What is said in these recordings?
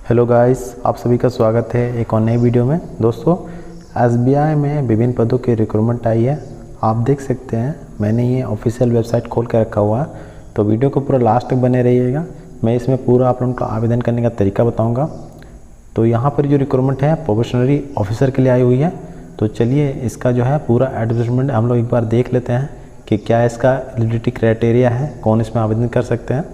Hello guys, आप सभी का स्वागत है एक और नई वीडियो में। दोस्तों, एसबीआई में विभिन्न पदों की रिक्रूटमेंट आई है। आप देख सकते हैं, मैंने ये ऑफिशियल वेबसाइट खोल कर रखा हुआ है, तो वीडियो को पूरा लास्ट तक बने रहिएगा। मैं इसमें पूरा आप लोगों का आवेदन करने का तरीका बताऊँगा। तो यहाँ पर जो रिक्रूटमेंट है प्रोबेशनरी ऑफिसर के लिए आई हुई है। तो चलिए इसका जो है पूरा एडवर्टाइजमेंट हम लोग एक बार देख लेते हैं कि क्या इसका एलिजिबिलिटी क्राइटेरिया है, कौन इसमें आवेदन कर सकते हैं।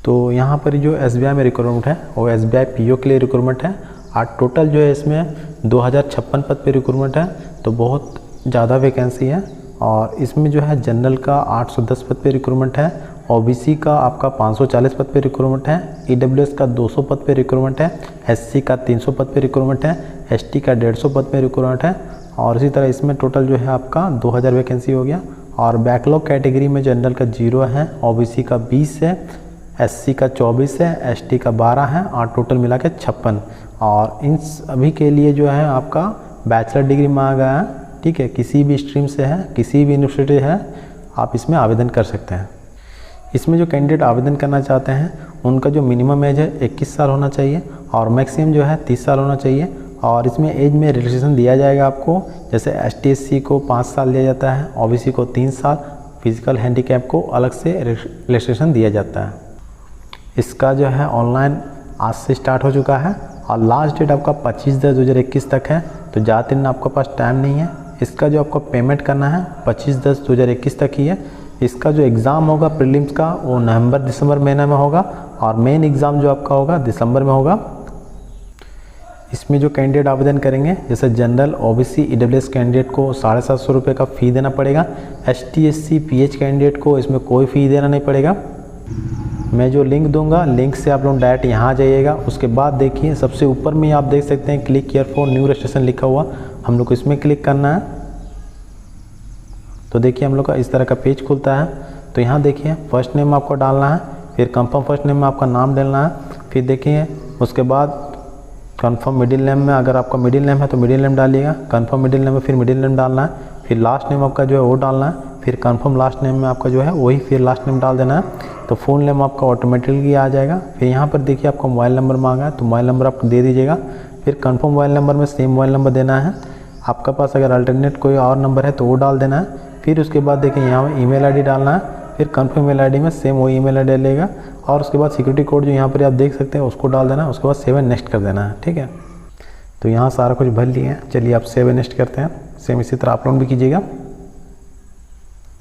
तो यहाँ पर जो एसबीआई में रिक्रूटमेंट है वो एसबीआई पीओ के लिए रिक्रूटमेंट है। और टोटल जो है इसमें 2056 पद पे रिक्रूटमेंट है, तो बहुत ज़्यादा वैकेंसी है। और इसमें जो है जनरल का 810 पद पे रिक्रूटमेंट है, ओबीसी का आपका 540 पद पे रिक्रूटमेंट है, ईडब्ल्यूएस का 200 पद पे रिक्रूटमेंट है, एससी का 300 पद पे रिक्रूटमेंट है, एसटी का 150 पद पे रिक्रूटमेंट है। और इसी तरह इसमें टोटल जो है आपका 2000 वैकेंसी हो गया। और बैकलॉग कैटेगरी में जनरल का 0 है, ओबीसी का 20 है, एससी का 24 है, एसटी का 12 है और टोटल मिला के 56। और इन सभी के लिए जो है आपका बैचलर डिग्री मांगा गया है। ठीक है, किसी भी स्ट्रीम से है, किसी भी यूनिवर्सिटी है, आप इसमें आवेदन कर सकते हैं। इसमें जो कैंडिडेट आवेदन करना चाहते हैं उनका जो मिनिमम एज है 21 साल होना चाहिए और मैक्सिमम जो है 30 साल होना चाहिए। और इसमें एज में रिलैक्सेशन दिया जाएगा आपको, जैसे एसटी एससी को 5 साल दिया जाता है, ओबीसी को 3 साल, फिजिकल हैंडीकैप को अलग से रिलैक्सेशन दिया जाता है। इसका जो है ऑनलाइन आज से स्टार्ट हो चुका है और लास्ट डेट आपका 25/10/2021 तक है, तो ज़्यादा दिन आपके पास टाइम नहीं है। इसका जो आपको पेमेंट करना है 25/10/2021 तक ही है। इसका जो एग्ज़ाम होगा प्रीलिम्स का वो नवंबर-दिसंबर महीने में होगा और मेन एग्ज़ाम जो आपका होगा दिसंबर में होगा। इसमें जो कैंडिडेट आवेदन करेंगे, जैसे जनरल, ओबीसी, ईडब्ल्यूएस कैंडिडेट को 750 रुपये का फ़ी देना पड़ेगा। एसटी एससी पीएच कैंडिडेट को इसमें कोई फ़ी देना नहीं पड़ेगा। मैं जो लिंक दूंगा, लिंक से आप लोग डायरेक्ट यहाँ जाइएगा। उसके बाद देखिए सबसे ऊपर में आप देख सकते हैं click here for new registration लिखा हुआ, हम लोग को इसमें क्लिक करना है। तो देखिए हम लोग का इस तरह का पेज खुलता है। तो यहाँ देखिए फर्स्ट नेम आपको डालना है, फिर कंफर्म फर्स्ट नेम में आपका नाम डालना है। फिर देखिए उसके बाद कंफर्म मिडिल नेम में, अगर आपका मिडिल नेम है तो मिडिल नेम डालिएगा, कंफर्म मिडिल नेम में फिर मिडिल नेम डालना है, फिर लास्ट नेम आपका जो है वो डालना है, फिर कंफर्म लास्ट नेम में आपका जो है वही फिर लास्ट नेम डाल देना है। तो फुल नेम आपका ऑटोमेटिकली आ जाएगा। फिर यहाँ पर देखिए आपका मोबाइल नंबर मांगा है, तो मोबाइल नंबर आप दे दीजिएगा। फिर कंफर्म मोबाइल नंबर में सेम मोबाइल नंबर देना है। आपका पास अगर अल्टरनेट कोई और नंबर है तो वो डाल देना है। फिर उसके बाद देखिए यहाँ ईमेल आईडी डालना है, फिर कंफर्म ईमेल आईडी में सेम वही ईमेल आईडी डालेगा। और उसके बाद सिक्योरिटी कोड जो यहाँ पर आप देख सकते हैं उसको डाल देना है। उसके बाद सेव एंड नेक्स्ट कर देना है। ठीक है, तो यहाँ सारा कुछ भर लिए हैं। चलिए आप सेव एंड नेक्स्ट करते हैं। सेम इसी तरह आप लोग भी कीजिएगा।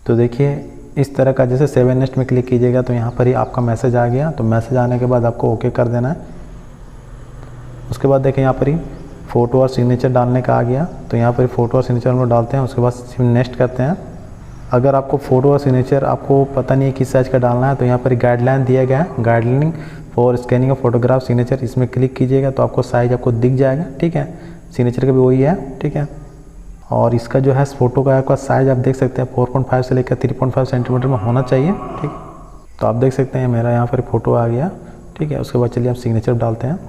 तो देखिए इस तरह का जैसे सेव एंड नेक्स्ट में क्लिक कीजिएगा तो यहाँ पर ही आपका मैसेज आ गया। तो मैसेज आने के बाद आपको ओके कर देना है। उसके बाद देखिए यहाँ पर ही फ़ोटो और सिग्नेचर डालने का आ गया। तो यहाँ पर फ़ोटो और सिग्नेचर हम लोग डालते हैं। उसके बाद नेक्स्ट करते हैं। अगर आपको फ़ोटो और सिग्नेचर आपको पता नहीं है किस साइज़ का डालना है तो यहाँ पर गाइडलाइन दिया गया है, guideline for scanning of photograph signature, इसमें क्लिक कीजिएगा तो आपको साइज़ आपको दिख जाएगा। ठीक है, सिग्नेचर का भी वही है। ठीक है, और इसका जो है फ़ोटो का आपका साइज़ आप देख सकते हैं 4.5 से लेकर 3.5 सेंटीमीटर में होना चाहिए। ठीक, तो आप देख सकते हैं मेरा यहाँ पर फ़ोटो आ गया। ठीक है, उसके बाद चलिए हम सिग्नेचर डालते हैं।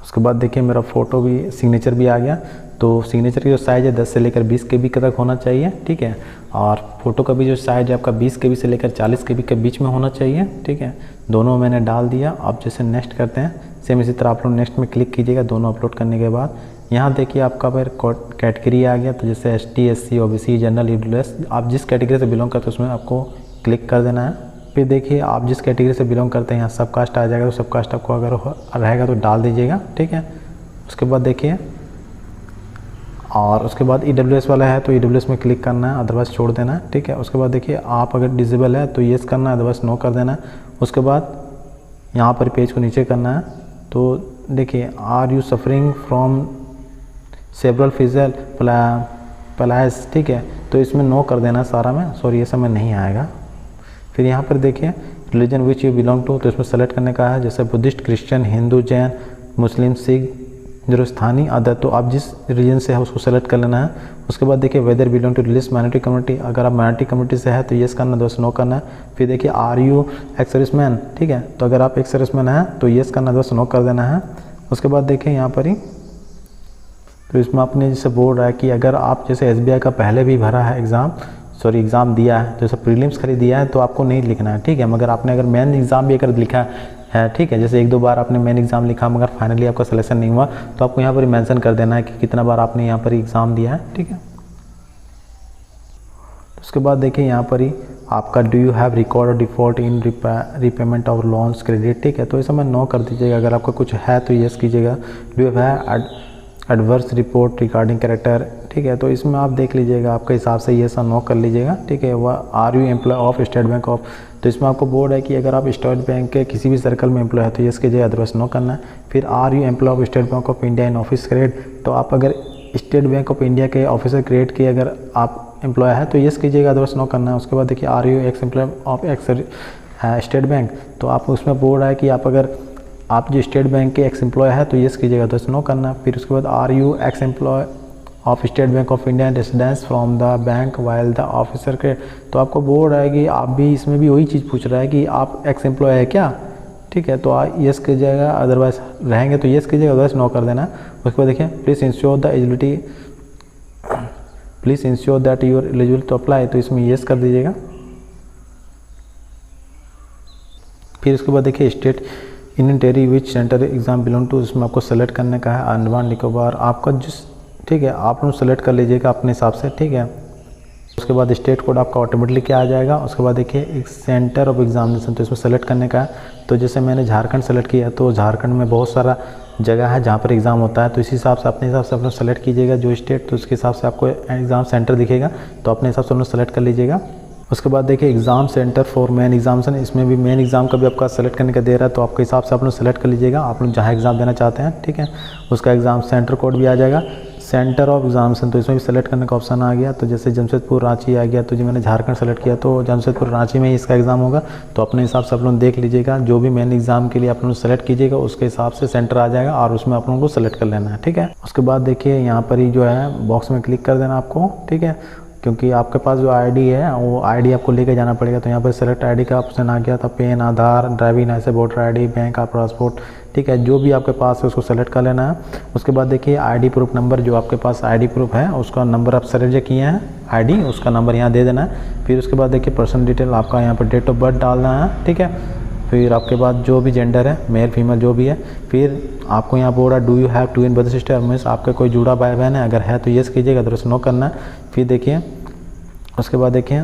उसके बाद देखिए मेरा फ़ोटो भी, सिग्नेचर भी आ गया। तो सिग्नेचर की जो साइज़ है 10 से लेकर 20 KB तक होना चाहिए। ठीक है, और फ़ोटो का भी जो साइज़ है आपका 20 KB से लेकर 40 KB के बीच में होना चाहिए। ठीक है, दोनों मैंने डाल दिया। अब जैसे नेक्स्ट करते हैं, सेम इसी तरह आप लोग नेक्स्ट में क्लिक कीजिएगा। दोनों अपलोड करने के बाद यहाँ देखिए आपका फिर कैटेगरी आ गया। तो जैसे ST SC OBC general EWS, आप जिस कैटेगरी से बिलोंग करते हैं उसमें आपको क्लिक कर देना है। फिर देखिए आप जिस कैटेगरी से बिलोंग करते हैं यहाँ सब कास्ट आ जाएगा। तो सब कास्ट आपको अगर रहेगा तो डाल दीजिएगा। ठीक है, उसके बाद देखिए, और उसके बाद ईडब्ल्यूएस वाला है तो ईडब्ल्यूएस में क्लिक करना है, अदरवाइज़ छोड़ देना है। ठीक है, उसके बाद देखिए आप अगर डिसेबल है तो येस करना है, अदरवाइज़ नो कर देना है। उसके बाद यहाँ पर पेज को नीचे करना है। तो देखिए are you suffering from several physical plies. ठीक है, तो इसमें नो कर देना सारा में, सॉरी ये सब में नहीं आएगा। फिर यहाँ पर देखिए religion which you belong to, तो इसमें सेलेक्ट करने का है, जैसे Buddhist, Christian, Hindu, Jain, Muslim, Sikh, जो स्थानीय अदर, तो आप जिस रीजन से है उसको सेलेक्ट कर लेना है। उसके बाद देखिए whether belong to religious minority community, अगर आप माइनॉरिटी कम्युनिटी से है तो येस करना, दोस्त नो करना है। फिर देखिए आर यू एक्स सर्विसमैन। ठीक है, तो अगर आप एक्स सर्विसमैन है तो येस करना, दोस्त नो कर देना है। उसके बाद देखिए यहाँ पर ही, तो इसमें आपने जैसे बोल रहा है कि अगर आप जैसे एसबीआई का पहले भी भरा है एग्ज़ाम दिया है, जैसे प्रीलिम्स खाली दिया है तो आपको नहीं लिखना है। ठीक है, मगर आपने अगर मेन एग्ज़ाम भी अगर लिखा है है, ठीक है। जैसे 1-2 बार आपने मेन एग्ज़ाम लिखा मगर फाइनली आपका सिलेक्शन नहीं हुआ, तो आपको यहाँ पर मेंशन कर देना है कि कितना बार आपने यहाँ पर एग्ज़ाम दिया है, ठीक है। उसके बाद देखिए यहाँ पर ही आपका do you have record default in repayment of loans credit, ठीक है। तो इस समय नो कर दीजिएगा, अगर आपका कुछ है तो यस कीजिएगा। Do you have adverse report regarding character, ठीक है। तो इसमें आप देख लीजिएगा आपके हिसाब से यस और नो कर लीजिएगा, ठीक है। वह are you employ of State Bank of, तो इसमें आपको बोर्ड है कि अगर आप स्टेट बैंक के किसी भी सर्कल में एम्प्लॉय है तो यस कीजिएगा, अदरवाइज नो करना है। फिर are you employ of State Bank of India in office credit, तो आप अगर स्टेट बैंक ऑफ इंडिया के ऑफिसर क्रिएट के अगर आप एम्प्लॉय है तो यस कीजिएगा, अदरवाइज नो करना है। उसके बाद देखिए are you ex employ of ex State Bank, तो आप उसमें बोल रहा है कि आप अगर आप जो स्टेट बैंक के एक्स एम्प्लॉय है तो यस कीजिएगा, अदरवाइज नो करना है। फिर उसके बाद are you ex employ of State Bank of India residence from the bank while the officer के, तो आपको बोल रहा है कि आप भी इसमें भी वही चीज़ पूछ रहा है कि आप एक्स एम्प्लॉय है क्या, ठीक है। तो यस कीजिएगा, अदरवाइज रहेंगे तो यस कीजिएगा, अदरवाइज नो कर देना। उसके बाद देखिए please ensure that you are eligible to apply, तो इसमें यस कर दीजिएगा। फिर उसके बाद देखिए state in terry which centre exam belong to, उसमें आपको सेलेक्ट करने का है अंडमान निकोबार, आपका जिस, ठीक है, आप लोग सेलेक्ट कर लीजिएगा अपने हिसाब से, ठीक है। उसके बाद स्टेट कोड आपका ऑटोमेटिकली क्या आ जाएगा। उसके बाद देखिए एक सेंटर ऑफ एग्जामिनेशन, तो इसमें सेलेक्ट करने का है। तो जैसे मैंने झारखंड सेलेक्ट किया, तो झारखंड में बहुत सारा जगह है जहाँ पर एग्ज़ाम होता है, तो इसी हिसाब से अपने हिसाब से आप लोग सेलेक्ट कीजिएगा जो स्टेट, तो उसके हिसाब से आपको एग्ज़ाम सेंटर दिखेगा, तो अपने हिसाब से आप लोग सेलेक्ट कर लीजिएगा। उसके बाद देखिए exam centre for main examination, इसमें भी मेन एग्ज़ाम का भी आपका सेलेक्ट करने का दे रहा है, तो आपके हिसाब से आप लोग सेलेक्ट कर लीजिएगा, आप लोग जहाँ एग्ज़ाम देना चाहते हैं, ठीक है। उसका एग्ज़ाम सेंटर कोड भी आ जाएगा, सेंटर ऑफ एग्जामिनेशन, तो इसमें भी सेलेक्ट करने का ऑप्शन आ गया। तो जैसे जमशेदपुर रांची आ गया, तो जो मैंने झारखंड सेलेक्ट किया तो जमशेदपुर रांची में ही इसका एग्ज़ाम होगा, तो अपने हिसाब से आप लोग देख लीजिएगा, जो भी मेन एग्ज़ाम के लिए आप लोग सेलेक्ट कीजिएगा उसके हिसाब से सेंटर आ जाएगा और उसमें आप लोगों को सेलेक्ट कर लेना है, ठीक है। उसके बाद देखिए यहाँ पर ही जो है बॉक्स में क्लिक कर देना आपको, ठीक है, क्योंकि आपके पास जो आईडी है वो आईडी आपको लेके जाना पड़ेगा। तो यहाँ पर सेलेक्ट आईडी का ऑप्शन आ गया था, PAN, Aadhaar, driving licence, voter ID, bank का पासपोर्ट, ठीक है, जो भी आपके पास है उसको सेलेक्ट कर लेना है। उसके बाद देखिए आईडी प्रूफ नंबर, जो आपके पास आईडी प्रूफ है उसका नंबर आप सेलेक्ट किए हैं आईडी, उसका नंबर यहाँ दे देना है। फिर उसके बाद देखिए पर्सनल डिटेल आपका यहाँ पर डेट ऑफ बर्थ डालना है, ठीक है। फिर आपके बाद जो भी जेंडर है, मेल फीमेल जो भी है, फिर आपको यहाँ बोल रहा है do you have twin brother sister, means आपका कोई जुड़ा भाई बहन है, अगर है तो यस कीजिएगा, अदरवाइज नो करना है। फिर देखिए उसके बाद देखिए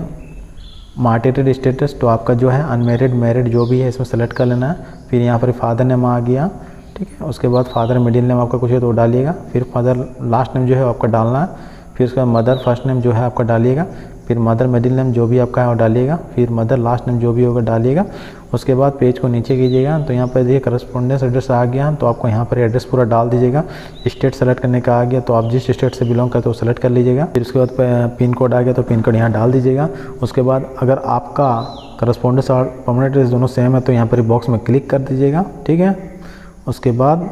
मैरिटल स्टेटस, तो आपका जो है अनमेरिड मैरिड जो भी है इसमें सेलेक्ट कर लेना है। फिर यहाँ पर फादर नेम आ गया, ठीक है। उसके बाद फादर मिडिल नेम आपका कुछ है तो डालिएगा। फिर फादर लास्ट नेम जो है आपका डालना है। फिर उसके बाद मदर फर्स्ट नेम जो है आपका डालिएगा। फिर मदर मिडिल नेम जो भी आपका है वो डालिएगा। फिर मदर लास्ट नेम जो भी होगा डालिएगा। उसके बाद पेज को नीचे कीजिएगा, तो यहाँ पर देखिए करस्पॉन्डेंस एड्रेस आ गया, तो आपको यहाँ पर एड्रेस पूरा डाल दीजिएगा। स्टेट सेलेक्ट करने का आ गया, तो आप जिस स्टेट से बिलोंग करते हो सेलेक्ट कर लीजिएगा। फिर उसके बाद पिन कोड आ गया, तो पिन कोड यहाँ डाल दीजिएगा। उसके बाद अगर आपका करस्पॉन्डेंस और परमानेंट एड्रेस दोनों सेम है तो यहाँ पर बॉक्स में क्लिक कर दीजिएगा, ठीक है। उसके बाद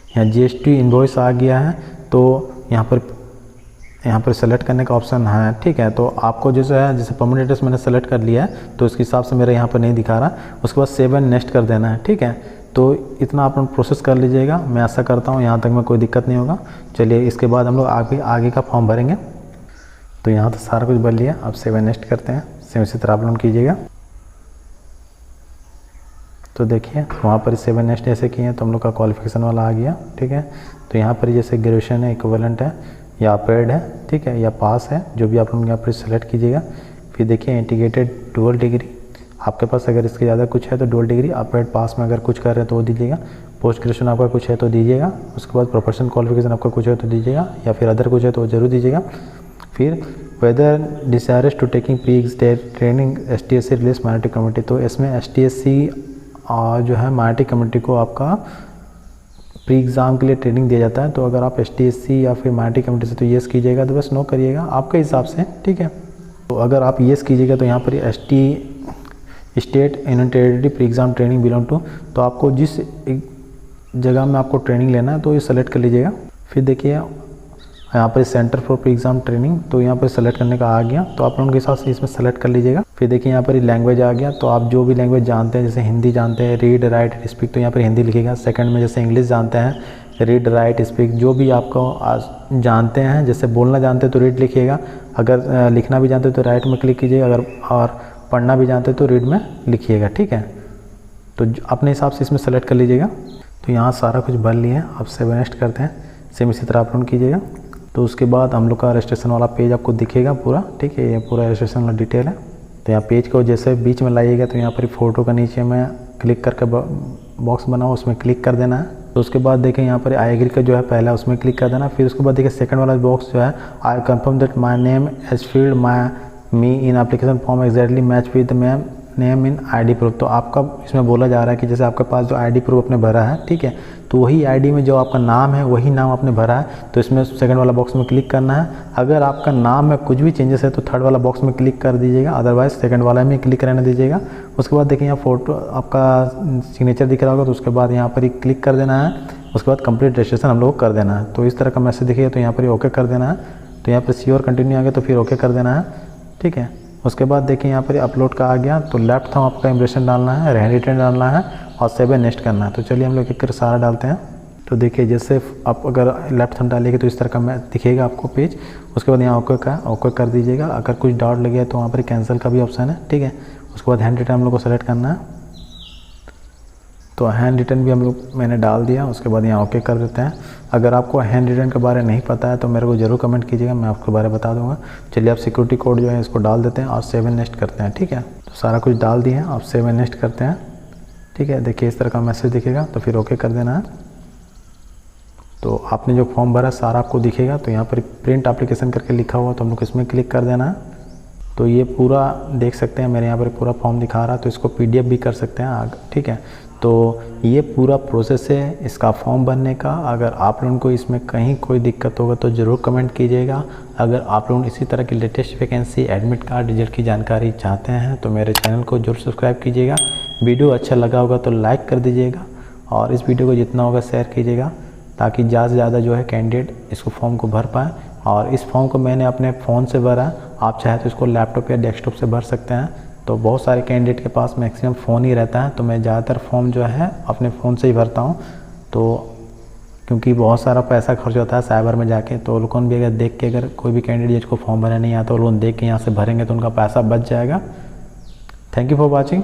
यहाँ GST इनवॉइस आ गया है, तो यहाँ पर सेलेक्ट करने का ऑप्शन है, ठीक है। तो आपको जैसे है, जैसे परमानेंट एड्रेस मैंने सेलेक्ट कर लिया है तो उसके हिसाब से मेरा यहाँ पर नहीं दिखा रहा। उसके बाद सेव एंड नेक्स्ट कर देना है, ठीक है। तो इतना आप प्रोसेस कर लीजिएगा, मैं ऐसा करता हूँ, यहाँ तक में कोई दिक्कत नहीं होगा। चलिए इसके बाद हम लोग आगे का फॉर्म भरेंगे। तो यहाँ तो सारा कुछ भर लिया, अब सेव एंड नेक्स्ट करते हैं, सेम इसी तरह आप लोग कीजिएगा। तो देखिए वहाँ पर 7 नेक्स्ट ऐसे किए हैं तो हम लोग का क्वालिफिकेशन वाला आ गया, ठीक है। तो यहाँ पर जैसे ग्रेजुएशन है, इक्विवेलेंट है या पेड है, ठीक है, या पास है, जो भी आप लोग यहाँ पर सेलेक्ट कीजिएगा। फिर देखिए इंटीग्रेटेड डुअल डिग्री, आपके पास अगर इसके ज़्यादा कुछ है तो डुअल डिग्री, आप पेड पास में अगर कुछ कर रहे हैं तो वो दीजिएगा। पोस्ट ग्रेजुएशन आपका कुछ है तो दीजिएगा। उसके बाद प्रोफेशनल क्वालिफिकेशन आपका कुछ है तो दीजिएगा, या फिर अदर कुछ है तो ज़रूर दीजिएगा। फिर whether desires to taking pre training STSC religious minority community, तो इसमें STSC जो है माइनॉरिटी कम्युनिटी को आपका प्री एग्ज़ाम के लिए ट्रेनिंग दिया जाता है। तो अगर आप STSC या फिर माइनॉरिटी कम्युनिटी से तो येस कीजिएगा, तो बस नो करिएगा आपके हिसाब से, ठीक है। तो अगर आप येस कीजिएगा तो यहाँ पर state union territory pre exam training belong to, तो आपको जिस जगह में आपको ट्रेनिंग लेना है तो ये सेलेक्ट कर लीजिएगा। फिर देखिए यहाँ पर centre for pre exam training, तो यहाँ पर सेलेक्ट करने का आ गया, तो आप लोगों के हिसाब से इसमें सेलेक्ट कर लीजिएगा। फिर देखिए यहाँ पर लैंग्वेज आ गया, तो आप जो भी लैंग्वेज जानते हैं, जैसे हिंदी जानते हैं, रीड राइट स्पीक, तो यहाँ पर हिंदी लिखिएगा। सेकंड में जैसे इंग्लिश जानते हैं, रीड राइट स्पीक, जो भी आपको जानते हैं, जैसे बोलना जानते हैं तो रीड लिखिएगा, अगर लिखना भी जानते हैं तो राइट में क्लिक कीजिएगा, अगर और पढ़ना भी जानते हैं तो रीड में लिखिएगा, ठीक है। तो अपने हिसाब से इसमें सेलेक्ट कर लीजिएगा। तो यहाँ सारा कुछ भर लिए हैं, आप सेव नेक्स्ट करते हैं, सेम इसी तरह अपलोड कीजिएगा। तो उसके बाद हम लोग का रजिस्ट्रेशन वाला पेज आपको दिखेगा पूरा, ठीक है, ये पूरा रजिस्ट्रेशन वाला डिटेल है। तो यहाँ पेज को जैसे बीच में लाइएगा तो यहाँ पर फ़ोटो का नीचे में क्लिक करके बॉक्स बना हो उसमें क्लिक कर देना है। तो उसके बाद देखिए यहाँ पर आई एग्री का जो है पहला उसमें क्लिक कर देना। फिर उसके बाद देखिए सेकंड वाला बॉक्स जो है I confirm that my name as field my me in application form exactly match with mam name in ID proof. तो आपका इसमें बोला जा रहा है कि जैसे आपके पास जो आईडी प्रूफ आपने भरा है, ठीक है, तो वही आईडी में जो आपका नाम है वही नाम आपने भरा है, तो इसमें सेकंड वाला बॉक्स में क्लिक करना है। अगर आपका नाम में कुछ भी चेंजेस है तो थर्ड वाला बॉक्स में क्लिक कर दीजिएगा, अदरवाइज सेकंड वाला में क्लिक रहने दीजिएगा। उसके बाद देखिए यहाँ फोटो आपका सिग्नेचर दिख रहा होगा, तो उसके बाद यहाँ पर ही क्लिक कर देना है। उसके बाद कंप्लीट रजिस्ट्रेशन हम लोग को कर देना है। तो इस तरह का मैसेज दिखेगा, तो यहाँ पर ही ओके कर देना है। तो यहाँ पर श्योर कंटिन्यू आ गया तो फिर ओके कर देना है, ठीक है। उसके बाद देखिए यहाँ पर अपलोड का आ गया, तो लेफ्ट थंब आपका इंप्रेशन डालना है, हैंड रिटन डालना है और सेव एंड नेक्स्ट करना है। तो चलिए हम लोग एक कर सारा डालते हैं। तो देखिए जैसे आप अगर लेफ्ट थंब डालेंगे तो इस तरह का दिखेगा आपको पेज। उसके बाद यहाँ ओके कर दीजिएगा। अगर कुछ डाउट लगे तो वहाँ पर कैंसिल का भी ऑप्शन है, ठीक है। उसके बाद हैंड रिटन हम लोग को सेलेक्ट करना है। तो हैंड रिटन भी हम लोग मैंने डाल दिया। उसके बाद यहाँ ओके कर देते हैं। अगर आपको हैंड रिटन के बारे में नहीं पता है तो मेरे को ज़रूर कमेंट कीजिएगा, मैं आपके बारे में बता दूंगा। चलिए आप सिक्योरिटी कोड जो है इसको डाल देते हैं और सेव एंड नेक्स्ट करते हैं, ठीक है। तो सारा कुछ डाल दिए हैं, आप सेव एंड नेक्स्ट करते हैं, ठीक है। देखिए इस तरह का मैसेज दिखेगा, तो फिर ओके कर देना है। तो आपने जो फॉर्म भरा सारा आपको दिखेगा। तो यहाँ पर प्रिंट एप्लीकेशन करके लिखा हुआ, तो हम लोग इसमें क्लिक कर देना है। तो ये पूरा देख सकते हैं, मेरे यहाँ पर पूरा फॉर्म दिखा रहा है, तो इसको PDF भी कर सकते हैं, ठीक है। तो ये पूरा प्रोसेस है इसका फॉर्म भरने का। अगर आप लोगों को इसमें कहीं कोई दिक्कत होगा तो ज़रूर कमेंट कीजिएगा। अगर आप लोग इसी तरह की latest vacancy, admit card, result की जानकारी चाहते हैं तो मेरे चैनल को जरूर सब्सक्राइब कीजिएगा। वीडियो अच्छा लगा होगा तो लाइक कर दीजिएगा और इस वीडियो को जितना होगा शेयर कीजिएगा, ताकि ज़्यादा से ज़्यादा जो है कैंडिडेट इसको फॉर्म को भर पाएँ। और इस फॉर्म को मैंने अपने फ़ोन से भरा, आप चाहे तो इसको लैपटॉप या डेस्कटॉप से भर सकते हैं। तो बहुत सारे कैंडिडेट के पास मैक्सिमम फ़ोन ही रहता है, तो मैं ज़्यादातर फॉर्म जो है अपने फ़ोन से ही भरता हूँ। तो क्योंकि बहुत सारा पैसा खर्च होता है साइबर में जाके, तो लोगों भी अगर देख के, अगर कोई भी कैंडिडेट जिसको फॉर्म भरना नहीं आता वो लोग देख के यहाँ से भरेंगे तो उनका पैसा बच जाएगा। Thank you for watching.